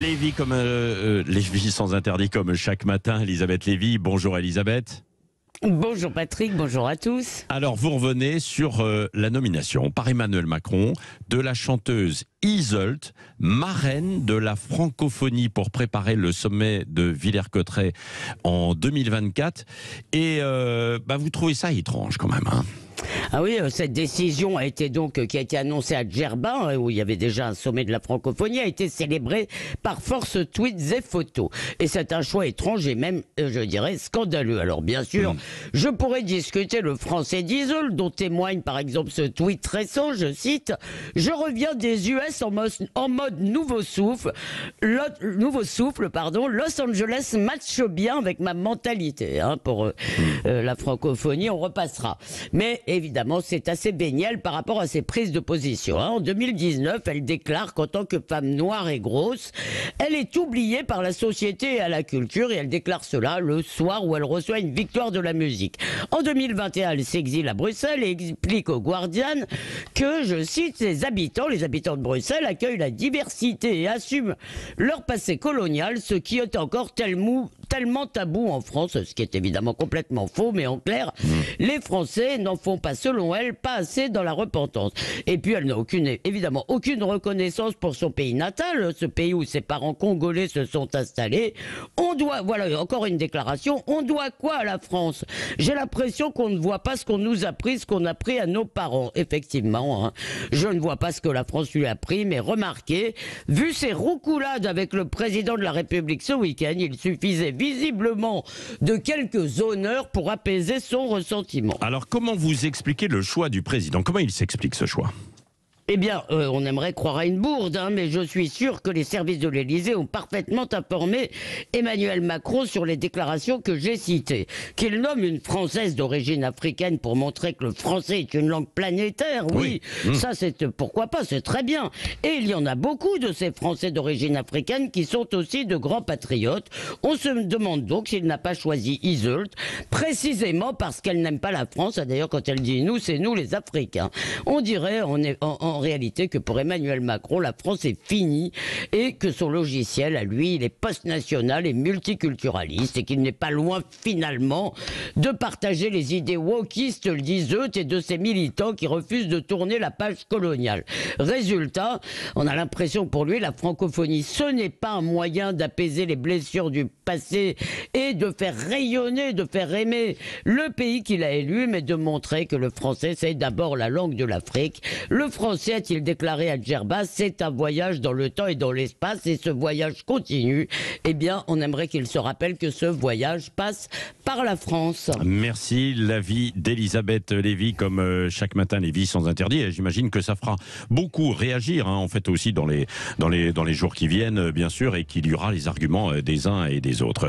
Lévy comme Lévy sans interdit comme chaque matin. Elisabeth Lévy, bonjour Elisabeth. Bonjour Patrick, bonjour à tous. Alors vous revenez sur la nomination par Emmanuel Macron de la chanteuse Yseult, marraine de la francophonie pour préparer le sommet de Villers-Cotterêts en 2024. Et vous trouvez ça étrange quand même, hein? Ah oui, cette décision a été qui a été annoncée à Djerba, où il y avait déjà un sommet de la francophonie, a été célébrée par force tweets et photos. Et c'est un choix étrange et même, je dirais, scandaleux. Alors bien sûr, je pourrais discuter le français d'Yseult, dont témoigne par exemple ce tweet récent, je cite: « Je reviens des US en mode nouveau souffle, Los Angeles matche bien avec ma mentalité. » Pour la francophonie, on repassera. Mais évidemment, c'est assez bénial par rapport à ses prises de position. En 2019, elle déclare qu'en tant que femme noire et grosse, elle est oubliée par la société et à la culture, et elle déclare cela le soir où elle reçoit une victoire de la musique. En 2021, elle s'exile à Bruxelles et explique au Guardian que, je cite, les habitants de Bruxelles accueillent la diversité et assument leur passé colonial, ce qui est encore tellement tabou en France, ce qui est évidemment complètement faux, mais en clair, les Français n'en font pas, selon elle, pas assez dans la repentance. Et puis elle n'a évidemment aucune reconnaissance pour son pays natal, ce pays où ses parents congolais se sont installés. Voilà, encore une déclaration, on doit quoi à la France? J'ai l'impression qu'on ne voit pas ce qu'on nous a pris, ce qu'on a pris à nos parents. Effectivement, je ne vois pas ce que la France lui a pris, mais remarquez, vu ses roucoulades avec le président de la République ce week-end, il suffisait visiblement de quelques honneurs pour apaiser son ressentiment. Alors comment vous expliquez le choix du président? Comment il s'explique ce choix? Eh bien, on aimerait croire à une bourde, mais je suis sûr que les services de l'Élysée ont parfaitement informé Emmanuel Macron sur les déclarations que j'ai citées. Qu'il nomme une Française d'origine africaine pour montrer que le français est une langue planétaire, oui. Ça, pourquoi pas, c'est très bien. Et il y en a beaucoup de ces Français d'origine africaine qui sont aussi de grands patriotes. On se demande donc s'il n'a pas choisi Yseult, précisément parce qu'elle n'aime pas la France. D'ailleurs, quand elle dit nous, c'est nous les Africains. On dirait, en réalité, que pour Emmanuel Macron, la France est finie et que son logiciel, à lui, il est post-national et multiculturaliste et qu'il n'est pas loin, finalement, de partager les idées wokistes d'Yseult et de ses militants qui refusent de tourner la page coloniale. Résultat, on a l'impression pour lui, la francophonie, ce n'est pas un moyen d'apaiser les blessures du passé et de faire rayonner, de faire aimer le pays qu'il a élu, mais de montrer que le français, c'est d'abord la langue de l'Afrique. Le français, a-t-il déclaré à Djerba, c'est un voyage dans le temps et dans l'espace, et ce voyage continue. Eh bien, on aimerait qu'il se rappelle que ce voyage passe par la France. Merci. L'avis d'Elisabeth Lévy, comme chaque matin, Lévy sans interdit. Et j'imagine que ça fera beaucoup réagir, en fait, aussi dans les jours qui viennent, bien sûr, et qu'il y aura les arguments des uns et des autres.